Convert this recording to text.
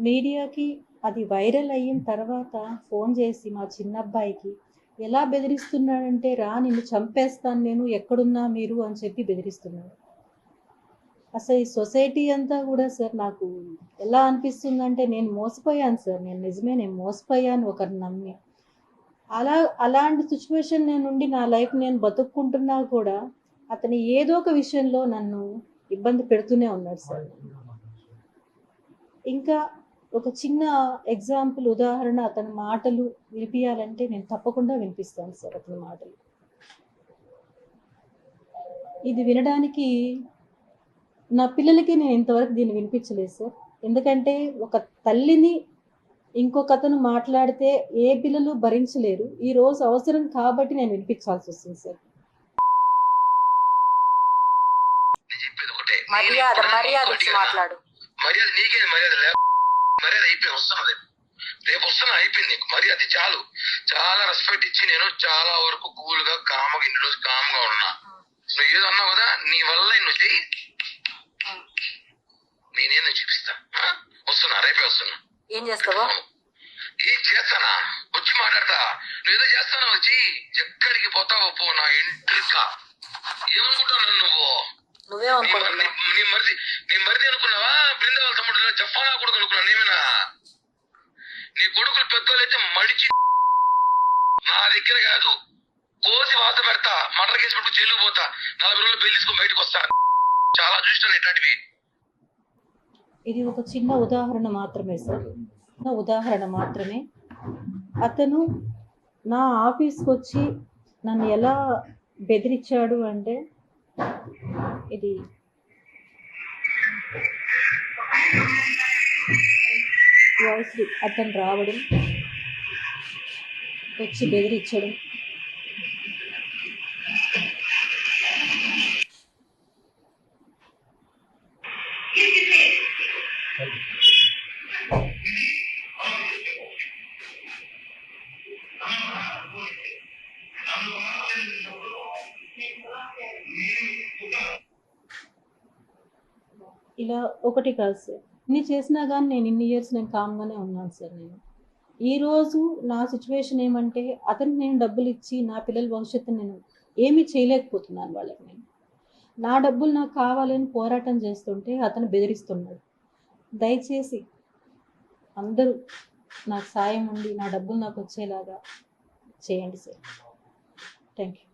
మీడియాకి అది వైరల్ అయిన తర్వాత ఫోన్ చేసి మా చిన్నబ్బాయికి ఎలా బెదిరిస్తున్నాడంటే, రా నిన్ను చంపేస్తాను నేను, ఎక్కడున్నా మీరు అని చెప్పి బెదిరిస్తున్నాడు. అసలు ఈ సొసైటీ అంతా కూడా సార్ నాకు ఎలా అనిపిస్తుందంటే, నేను మోసపోయాను సార్. నేను మోసపోయాను ఒకరిని నమ్మి. అలాంటి సిచ్యువేషన్ నుండి నా లైఫ్ నేను బతుక్కుంటున్నా కూడా అతను ఏదో ఒక విషయంలో నన్ను ఇబ్బంది పెడుతూనే ఉన్నాడు సార్. ఇంకా ఒక చిన్న ఎగ్జాంపుల్, ఉదాహరణ అతని మాటలు వినిపించాలంటే నేను తప్పకుండా వినిపిస్తాను సార్ అతని మాటలు. ఇది వినడానికి నా పిల్లలకి నేను ఇంతవరకు దీన్ని వినిపించలేదు సార్. ఎందుకంటే ఒక తల్లిని ఇంకొక అతను మాట్లాడితే ఏ పిల్లలు భరించలేరు. ఈ రోజు అవసరం కాబట్టి నేను వినిపించాల్సి వస్తుంది సార్. మర్యాద నీకే మర్యాద మర్యాద అయిపోయి వస్తున్నది. రేపు వస్తున్నా అయిపోయింది మర్యాద చాలు. చాలా రెస్పెక్ట్ ఇచ్చి నేను చాలా వరకు కూల్ గా కామ్గా ఇన్ని రోజు కామ్గా ఉన్నా. నువ్వు ఏదో అన్నావు కదా, నీ వల్ల నువ్వు చెయ్యి, నేనేదో చూపిస్తా. వస్తున్నా, రేపే వస్తున్నా. ఏం చేస్తావా? ఏం చేస్తానా? వచ్చి మాట్లాడతా. నువ్వేదో చేస్తానా? వచ్చి ఎక్కడికి పోతావో పో. నా ఇంటికా ఏమనుకుంటావు నువ్వు? నీ మరిది అనుకున్నావా? బృందావల తమ్ముడు జఫానా కొడుకు అనుకున్నా? నేమేనా? నీ కొడుకులు పెద్దోళ్ళైతే మడిచి నా దగ్గర కాదు, కోసి వాత పెడతా, మర్డర్ కేసు పట్టుకు జైలుకు పోతా, 40 రోజులు బెయిల్ తీసుకొని బయటకు వస్తా. చాలా చూస్తాను ఇట్లాంటివి. ఇది ఒక చిన్న ఉదాహరణ మాత్రమే సార్, ఉదాహరణ మాత్రమే. అతను నా ఆఫీస్కి వచ్చి నన్ను ఎలా బెదిరించాడు అంటే, ఇది వాయిస్ అతను రావడం, వచ్చి బెదిరించడం, ఇలా ఒకటి కాదు సార్. ఇన్ని చేసినా కానీ నేను ఇన్ని ఇయర్స్ నేను కామ్గానే ఉన్నాను సార్. ఈరోజు నా సిచ్యువేషన్ ఏమంటే, అతనికి నేను డబ్బులు ఇచ్చి నా పిల్లల భవిష్యత్తు నేను ఏమీ చేయలేకపోతున్నాను వాళ్ళకి. నా డబ్బులు నాకు కావాలని పోరాటం చేస్తుంటే అతను బెదిరిస్తున్నాడు. దయచేసి అందరూ నాకు సాయం ఉండి నా డబ్బులు నాకు వచ్చేలాగా చేయండి సార్. Thank you.